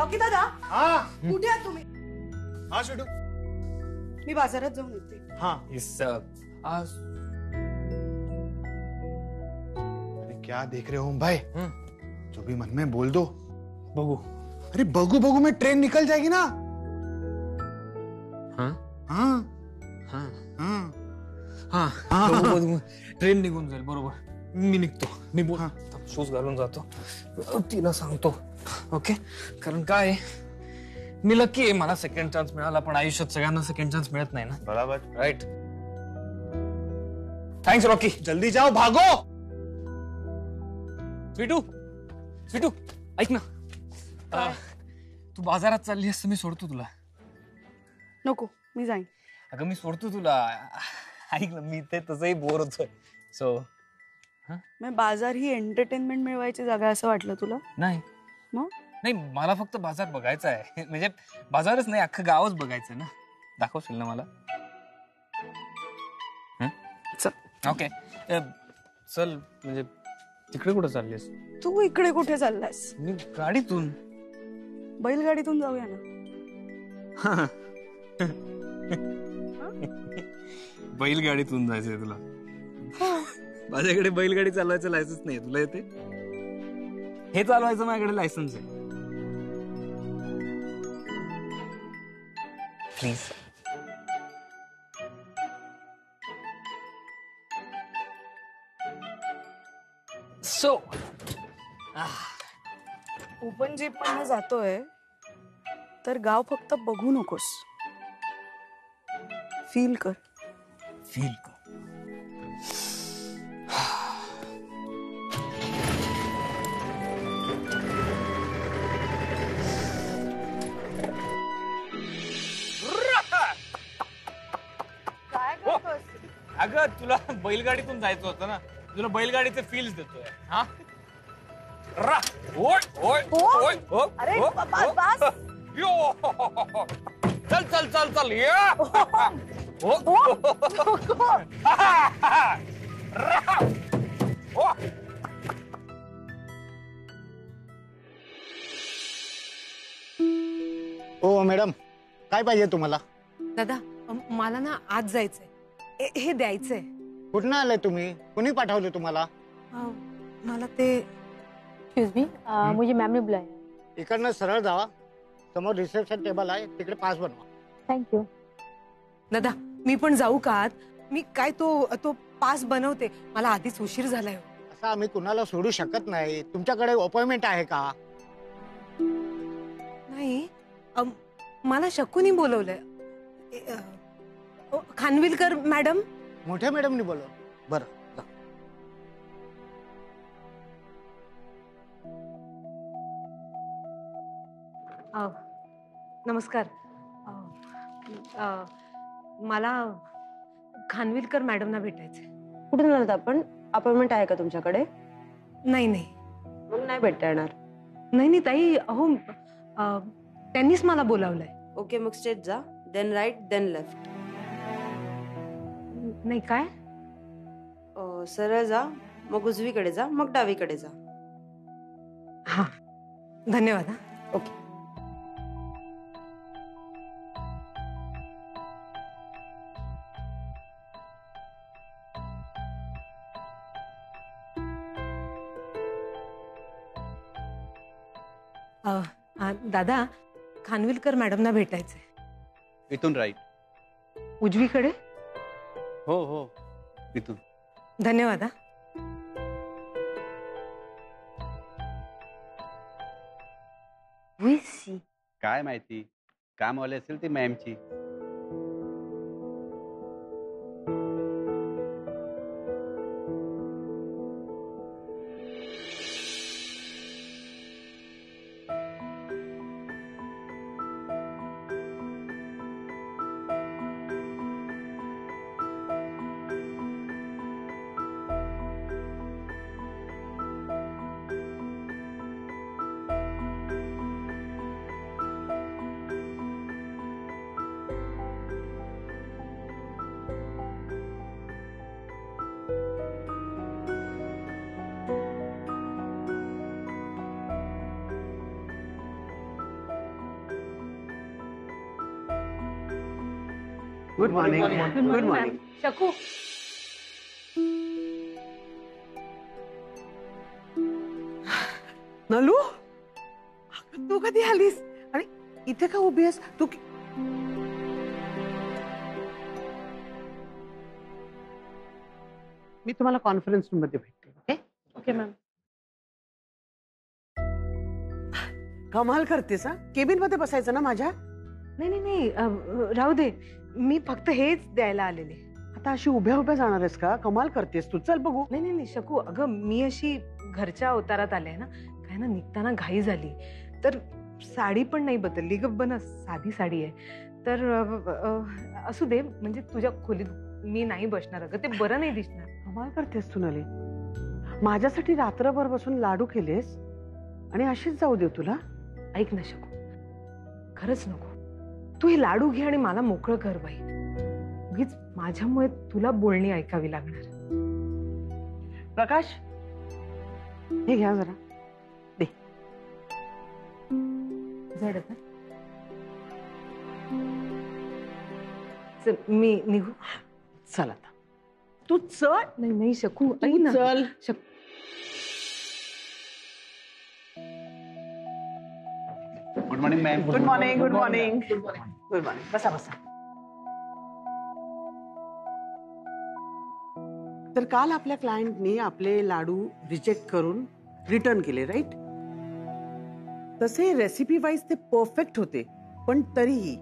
Rocky दादा हाँ कुठे आहात तुम्ही? हाँ छोटू मी बाजारात जाऊन येते. हाँ आज अरे क्या देख रहे हो भाई? जो भी मन में बोल दो. बघू. अरे बघू बघू में ट्रेन निकल जाएगी ना. हाँ हाँ हाँ हाँ हाँ ट्रेन निघून जाईल. बरोबर मी निघतो. मी बोल हाँ. शूज घालून जातो. तिला सांगतो. ओके कारण काय मी लकी आहे. मला सेकंड चान्स मिळाला पण आयुष्यात सगळ्यांना सेकंड चान्स मिळत नाही ना. बराबर. राईट. Thanks Rocky. जल्दी जाओ भागो. स्वीटू स्वीटू ऐक ना. तू बाजारात चालली असं मी सोडतो तुला. नको मी जाईन. अगं मी सोडतो तुला. ऐक ना मी ते तसंही बोर होतोय. सो मग बाजार ही एंटरटेनमेंट मिळवायची जागा असं वाटलं तुला? नाही मग नाही मला फक्त बाजार बघायचा आहे. म्हणजे बाजारच नाही अख्खं गावच बघायचं ना. दाखवशील ना मला? चल. ओके चल. म्हणजे तिकडे कुठं चाललीस? तू इकडे कुठे चाललास? मी गाडीतून. बैलगाडीतून जाऊया ना. बैलगाडीतून जायचंय तुला? माझ्याकडे बैलगाडी चालवायचं लायसन्स नाही. तुला येते? हे चालवायचं माझ्याकडे लायसन्स आहे. प्लीज. सो ओपन जीप पण जातोय तर गाव फक्त बघू नकोस, फील कर. फील कर. अगं तुला बैलगाडीतून जायचं होतं ना. तुला बैलगाडीचे फील्स देतोय. हा ओय ओय ओय ओय. अरे ओ, बाबा, ओ, बस. यो. चल चल चल चल ये. ओ, ओ. ओ मॅडम काय पाहिजे तुम्हाला? दादा मला ना आज जायचंय. हे द्यायचंय. कुठनं आलाय तुम्ही? कुणी पाठवले तुम्हाला? मला ते एक्सक्यूज मी, मुझे मैम ने बुलाया. इकडनं सरळ जावा. समोर रिसेप्शन टेबल आहे तिकडे पास बनवा. Thank you. दादा मी पण जाऊ का आत? मी काय तो पास बनवते. मला आधीच उशीर झालाय. असं आम्ही कुणाला सोडू शकत नाही. तुमच्याकडे अपॉइंटमेंट आहे का? नाही मला शकुनी बोलवलंय. खानविलकर मॅडम. मोठ्या मॅडमनी बोलव. बरं जा. नमस्कार. मला खानविलकर मॅडमना भेटायचंय. कुठून आलात आपण? अपॉइंटमेंट आहे का तुमच्याकडे? नाही नाही मग नाही भेटता येणार. नाही नाही ताई. अहो त्यांनीच मला बोलावलंय. ओके मग स्ट्रेट जा, देन राईट, देन लेफ्ट. नाही काय? सरळ जा, मग उजवीकडे जा, मग डावीकडे जा. हा धन्यवाद. हा ओके. दादा खानविलकर मॅडमना भेटायचंय. इथून राईट. उजवीकडे? हो हो इथून. धन्यवाद. काय माहिती कामवाले असेल ती मॅमची. Good morning good morning. Shaku Nalu तू कधी आलीस आणि इथे का उभी आहेस तू? मी तुम्हाला कॉन्फरन्स रूम मध्ये भेटते. Okay okay ma'am. कमाल करतेस हा. केबिन मध्ये बसायचं ना माझ्या. नाही नाही नाही राहू दे. मी फक्त हेच द्यायला आलेले. आता अशी उभ्या उभ्या जाणार आहेस का? कमाल करतेस तू. चल बघू. नाही नाही नाही शकू, अगं मी अशी घरच्या अवतारात आले ना, काय ना निघताना घाई झाली तर साडी पण नाही बदलली ग. बन साधी साडी आहे तर असू दे. म्हणजे तुझ्या खोलीत मी नाही बसणार अगं, ते बरं नाही दिसणार. कमाल करतेस तू नली. माझ्यासाठी रात्रभर बसून लाडू केलेस आणि अशीच जाऊ दे तुला. ऐक ना शकू, खरंच नको. तू हे लाडू घे आणि मला मोकळं कर बाई. उगीच माझ्यामुळे तुला बोलणी ऐकावी लागणार. प्रकाश हे घ्या जरा. दे. जड आहे ना? चल मी निघू. चल आता तू चल. नाही नाही शकू, ऐक तू ना. चल. Good morning ma'am. Good morning good morning good morning. बसा बसा. तर काल आपल्या क्लायंटनी आपले लाडू रिजेक्ट करून रिटर्न केले, राईट? तसे रेसिपी वाईज ते परफेक्ट होते, पण तरीही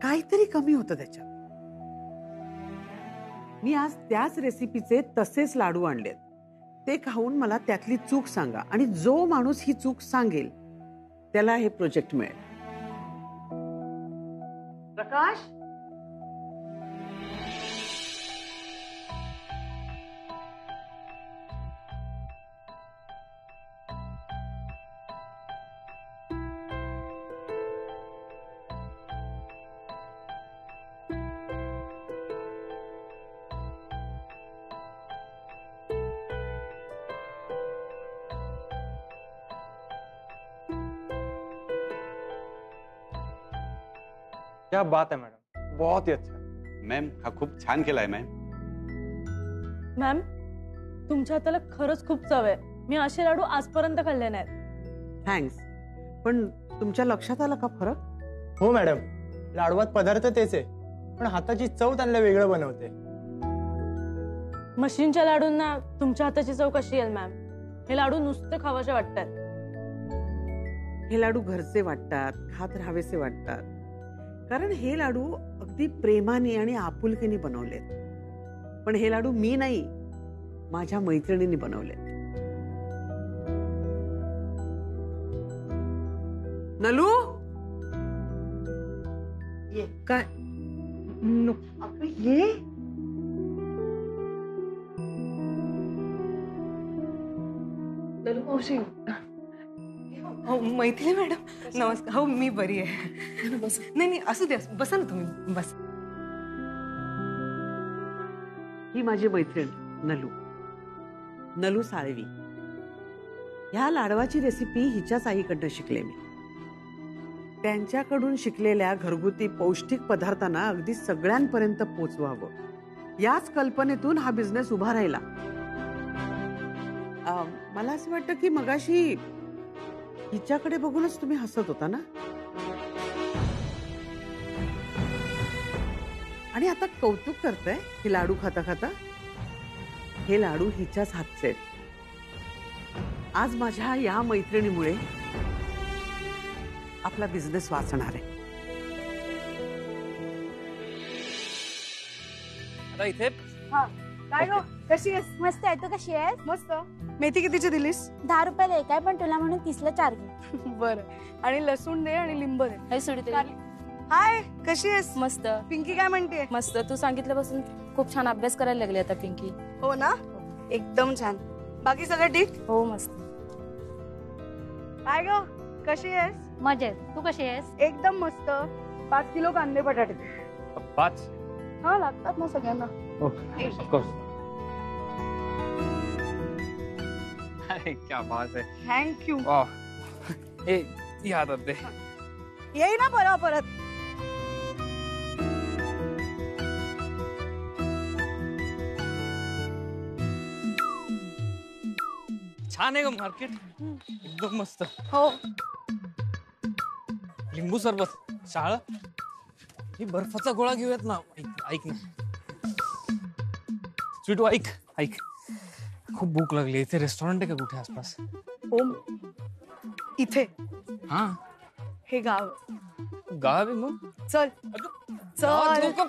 काहीतरी कमी होतं त्याच्यात. मी आज त्याच रेसिपीचे तसेच लाडू आणलेत. ते खाऊन मला त्यातली चूक सांगा आणि जो माणूस ही चूक सांगेल त्याला हे प्रोजेक्ट मिळेल. प्रकाश क्या बात है मॅडम, बहुत ही अच्छा. मॅम हा खूप छान केलाय मॅम. मॅम तुमच्या हाताला खरंच खूप चव आहे. मी असे लाडू आजपर्यंत खाल्ले नाहीत. थँक्स. पण तुमच्या लक्षात आला का फरक? हो मॅडम, लाडवात पदार्थ तेच आहे पण हाताची चव त्यांना वेगळं बनवते. मशीनच्या लाडूंना तुमच्या हाताची चव कशी येईल मॅम? हे लाडू नुसते खावासे वाटतात. हे लाडू घरचे वाटतात, खात राहावेसे वाटतात, कारण हे लाडू अगदी प्रेमाने आणि आपुलकीने बनवलेत. पण हे लाडू मी नाही, माझ्या मैत्रिणींनी बनवलेत. नलू ये. काय अगं ये. नलू मावशी. हो मैथिली मॅडम नमस्कार. हो मी बरी आहे. बस. नाही नाही असू द्या, बसा ना तुम्ही. बस. ही माझी मैत्रीण नलू, नलू साळवी. ह्या लाडवाची रेसिपी हिच्याच आईकडनं शिकले मी. त्यांच्याकडून शिकलेल्या घरगुती पौष्टिक पदार्थांना अगदी सगळ्यांपर्यंत पोचवावं, याच कल्पनेतून हा बिझनेस उभा राहिला. मला असं वाटतं की मगाशी हिच्याकडे बघूनच तुम्ही हसत होता ना? आणि आता कौतुक करताय हे लाडू खाता खाता. हे लाडू हिच्याच हातचे आहेत. आज माझ्या या मैत्रिणीमुळे आपला बिझनेस वाचणार आहे. आता इथे काय गो, कशी आहेस? मस्त आहे. तू कशी आहेस? मस्त. मेथी कितीची दिलीस? 10 रुपयाला एक आहे, पण तुला म्हणून 30ला 4 घे. बरं. आणि लसूण दे आणि लिंब दे. हे सोडते. हाय, कशी आहेस? मस्त. पिंकी काय म्हणते? मस्त. तू सांगितल्यापासून खूप छान अभ्यास करायला लागली आता पिंकी. हो ना, एकदम छान. बाकी सगळं ठीक? हो मस्त. काय गो, कशी आहेस? मजेत. तू कशी आहेस? एकदम मस्त. 5 किलो कांदे बटाटे दे. 5. हा लागतात ना सगळ्यांना. ऑफकोर्स. अरे क्या बात है. थँक्यू. वाह. ए याद दे. येई ना परत. छान आहे ग मार्केट, एकदम मस्त. हो. लिंबू सरबत, शाळ, ही बर्फाचा गोळा घेऊयात ना. ऐक ना स्वीटू, ऐक ऐक, खूप भूक लागली. इथे रेस्टॉरंट आहे का कुठे आसपास? ओम, इथे. हा, हे गाव. गाव आहे मग? चल गावात चल. लोकं-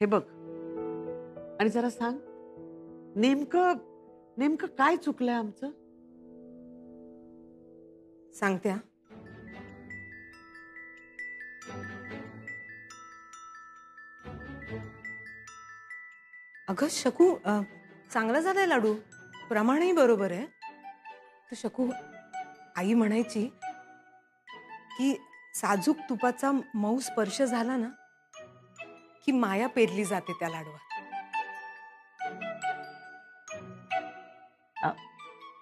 हे बघ, आणि जरा सांग, नेमकं नेमकं काय चुकलंय आमचं? सांगते हा. अगं शकू, चांगला झालाय लाडू, प्रमाणही बरोबर आहे. तर शकू, आई म्हणायची की साजूक तुपाचा मऊ स्पर्श झाला ना की माया पेरली जाते त्या लाडवात.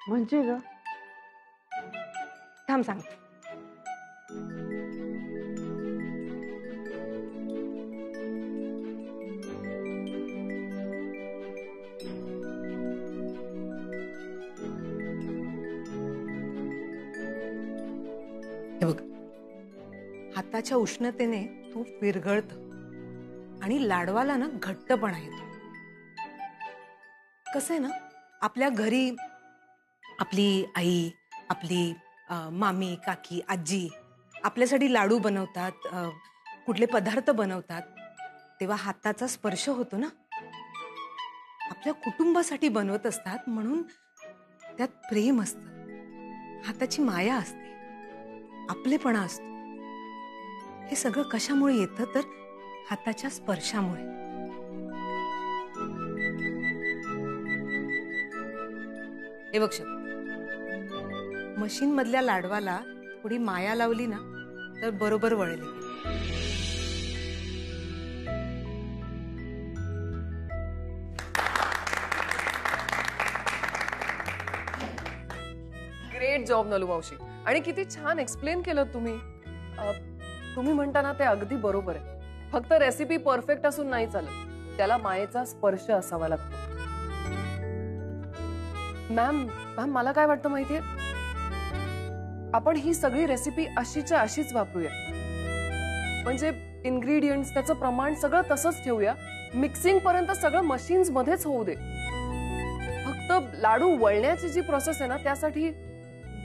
म्हणजे ग? थांब सांगते. हे बघ, हाताच्या उष्णतेने तूप विरघळतं आणि लाडवाला ना घट्टपणा येतो. कसं आहे ना, आपल्या घरी आपली आई, आपली मामी, काकी, आजी आपल्यासाठी लाडू बनवतात, कुठले पदार्थ बनवतात, तेव्हा हाताचा स्पर्श होतो ना. आपल्या कुटुंबासाठी बनवत असतात म्हणून त्यात प्रेम असतं, हाताची माया असते, आपलेपणा असतो. हे सगळं कशामुळे येतं तर हाताच्या स्पर्शामुळे. हे बघ, मशीन मधल्या लाडवाला थोडी माया लावली ना तर बरोबर वळले. ग्रेट जॉब नलू मावशी. आणि किती छान एक्सप्लेन केलं तुम्ही. तुम्ही म्हणता ना ते अगदी बरोबर आहे. फक्त रेसिपी परफेक्ट असून नाही चालत, त्याला मायेचा स्पर्श असावा लागतो. मॅम मला काय वाटतं माहितीये, आपण ही सगळी रेसिपी अशीच्या अशीच वापरूया. म्हणजे इन्ग्रेडियंट्स, त्याचं प्रमाण सगळं तसंच ठेवूया. मिक्सिंग पर्यंत सगळं मशीन्स मध्येच होऊ दे. फक्त लाडू वळण्याची जी प्रोसेस आहे ना, त्यासाठी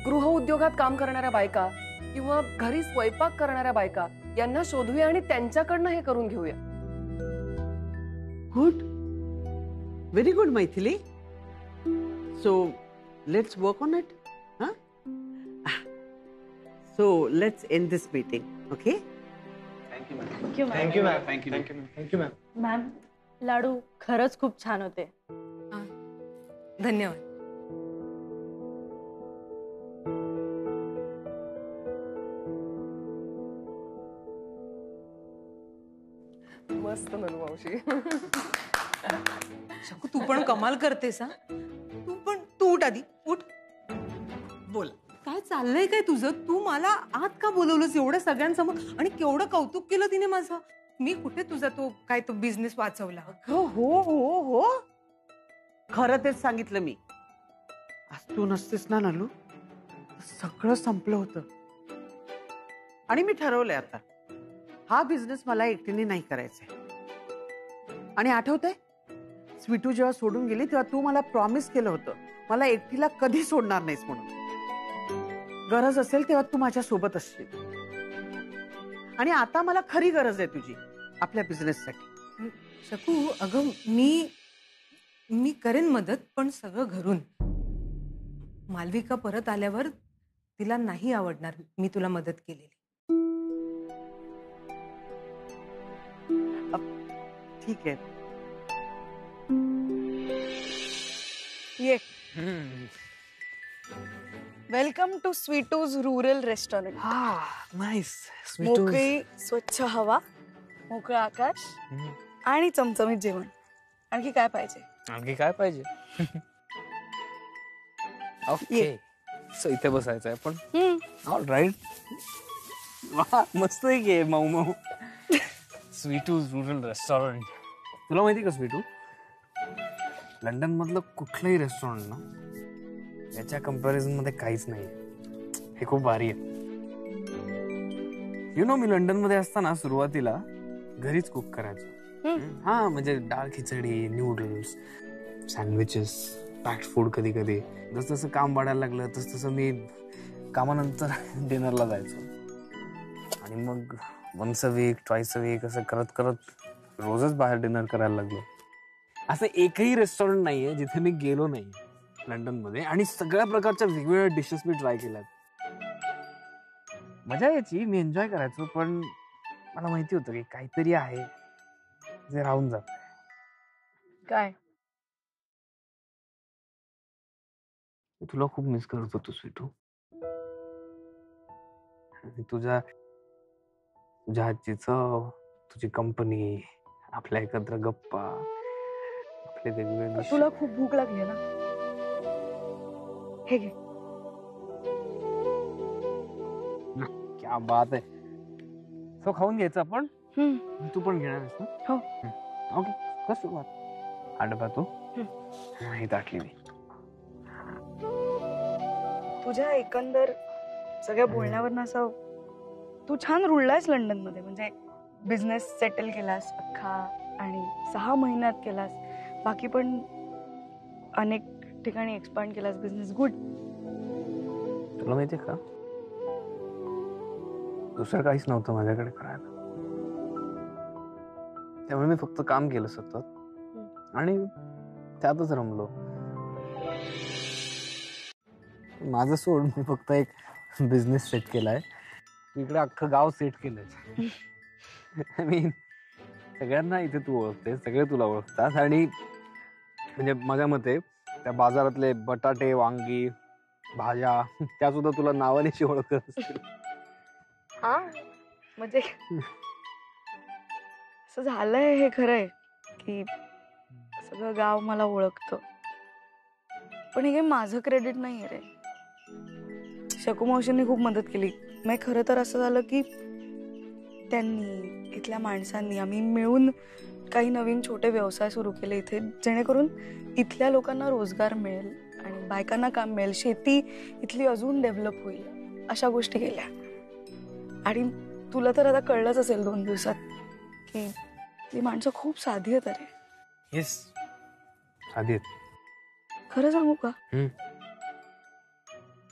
गृह उद्योगात काम करणाऱ्या बायका किंवा घरी स्वयंपाक करणाऱ्या बायका यांना शोधूया आणि त्यांच्याकडनं हे करून घेऊया. Good, very good Maithili. So let's work on it. So let's end this meeting, okay? Thank you, ma'am. Thank you ma'am. Thank you ma'am. Thank you. Thank you ma'am. Ma'am, लाडू खरंच खूप छान होते. धन्यवाद. मस्त नलू मावशी. शकू, तू पण कमाल करतेस हा. तू उठ आधी, उठ. बोल. काय चाललंय काय तुझं? तू मला आत का बोलवलंस एवढ्या सगळ्यांसमोर? आणि केवढं कौतुक केलं तिने माझं. मी कुठे तुझा तो बिझनेस वाचवला? हो हो हो हो, खरं तेच सांगितलं मी. आज तू नसतेस ना नलू, सगळं संपलं होतं. आणि मी ठरवलंय आता, हा बिझनेस मला एकटीने नाही करायचा. आणि आठवतंय, स्वीटू जेव्हा सोडून गेली तेव्हा तू मला प्रॉमिस केलं होतं, मला एकटीला कधी सोडणार नाहीस म्हणून. गरज असेल तेव्हा तू माझ्या सोबत असशील. आणि आता मला खरी गरज आहे तुझी आपल्या बिझनेससाठी. शकू, अगं मी करेन मदत, पण सगळं घरून. मालविका परत आल्यावर तिला नाही आवडणार मी तुला मदत केलेली. ठीक आहे. ये. Welcome to Sweetu's rural restaurant. Nice. मोकळी स्वच्छ हवा, मोकळं आकाश आणि चमचमीत जेवण. आणखी काय पाहिजे? आणखी काय पाहिजे? ओके, सो इथे बसायचं आहे पण. All right. वा, मस्त आहे की मऊ मऊ. स्वीटूज रुरल रेस्टॉरंट. तुला माहिती का स्वीटू, लंडन मधलं कुठलंही रेस्टॉरंट ना याच्या कंपॅरिझन मध्ये काहीच नाही. हे खूप भारी आहे. यु नो, मी लंडन मध्ये असताना सुरुवातीला घरीच कुक करायचो. हा, म्हणजे डाळ खिचडी, न्यूडल्स, सँडविचेस, पॅक्ड फूड. कधी कधी जसं जसं काम वाढायला लागलं तस तसं मी कामानंतर डिनरला जायचो. आणि मग once a week, twice a week असं करत करत रोजच बाहेर डिनर करायला लागलो. असं एकही रेस्टॉरंट नाहीये जिथे मी गेलो नाही लंडन मध्ये. आणि सगळ्या प्रकारच्या वेगवेगळ्या डिशेस मी ट्राय केल्यात. मजा यायची, मी एन्जॉय करायचो. पण मला माहिती होतं की काहीतरी आहे जे राहून जात. काय? तुला खूप मिस करत होतो स्वीटू. तुझ्या हातची चव, तुझी कंपनी, आपल्या एकत्र गप्पा, आपले वेगवेगळे. तुला खूप भूक लागली ना? हे घे. क्या बात आहे. सो खाऊन घ्यायचं आपण. तू पण घेणार आहेस ना? हो. ओके, कर सुरुवात. हा डबा तू, ही ताटली मी. तुझ्या एकंदर सगळ्या बोलण्यावर असं तू छान रुळलायस लंडन मध्ये. म्हणजे बिझनेस सेटल केलास अख्खा आणि 6 महिन्यात केलास. बाकी पण अनेक ठिकाणी एक्सपांड केलास बिझनेस. गुड. तुला माहितीये का, दुसरं काहीच नव्हतं माझ्याकडे करायला. त्यामुळे मी फक्त काम केलं सतत आणि त्यातच रमलो. माझं सोड, मी फक्त एक बिझनेस सेट केलाय. इकडे अख्खं गाव सेट केलंय. आय मीन, सगळ्यांना इथे तू ओळखते, सगळे तुला ओळखतात. आणि म्हणजे माझ्या मते त्या बाजारातले बटाटे, वांगी, भाज्या त्या सुद्धा तुला नावानेशी ओळखत असतील. हा, म्हणजे असं झालंय, हे खरंय की सगळं गाव मला ओळखतं. पण हे माझं क्रेडिट नाहीये रे. शकू मावशींनी खूप मदत केली. मग खरं तर असं झालं की त्यांनी, इथल्या माणसांनी, आम्ही मिळून काही नवीन छोटे व्यवसाय सुरू केले इथे, जेणेकरून इथल्या लोकांना रोजगार मिळेल आणि बायकांना काम मिळेल. शेती इथली अजून डेव्हलप होईल, अशा गोष्टी केल्या. आणि तुला तर आता कळलंच असेल 2 दिवसात की ती माणसं खूप साधी आहेत. अरे येस, साधी आहेत. खरं सांगू का,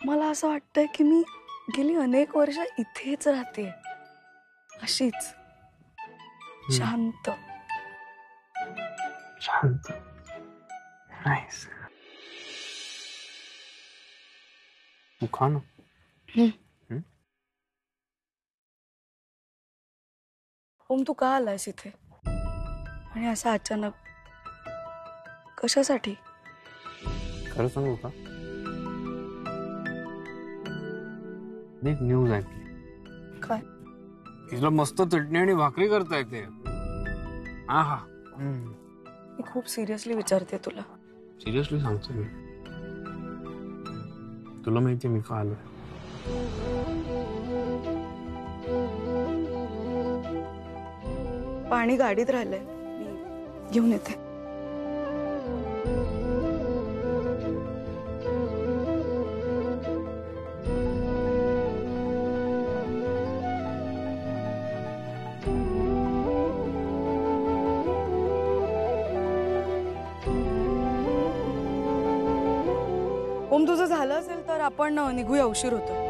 मला असं वाटतंय की मी गेली अनेक वर्ष इथेच राहते, अशीच शांत शांत. नाईस. तू खा ना. ओम, तू का आलायस इथे आणि असं अचानक? कशासाठी? खरं सांगू का, एक न्यूज ऐकली. काय? तिला मस्त चटणी आणि भाकरी करता येते. आहा. मी खूप सिरियसली विचारते तुला. सिरियसली सांगतो मी. तुला माहितीये मी का आलोय? पाणी गाडीत राहिलंय, मी घेऊन येते. ओम, तुझं झालं असेल तर आपण निघूया, उशीर होतो.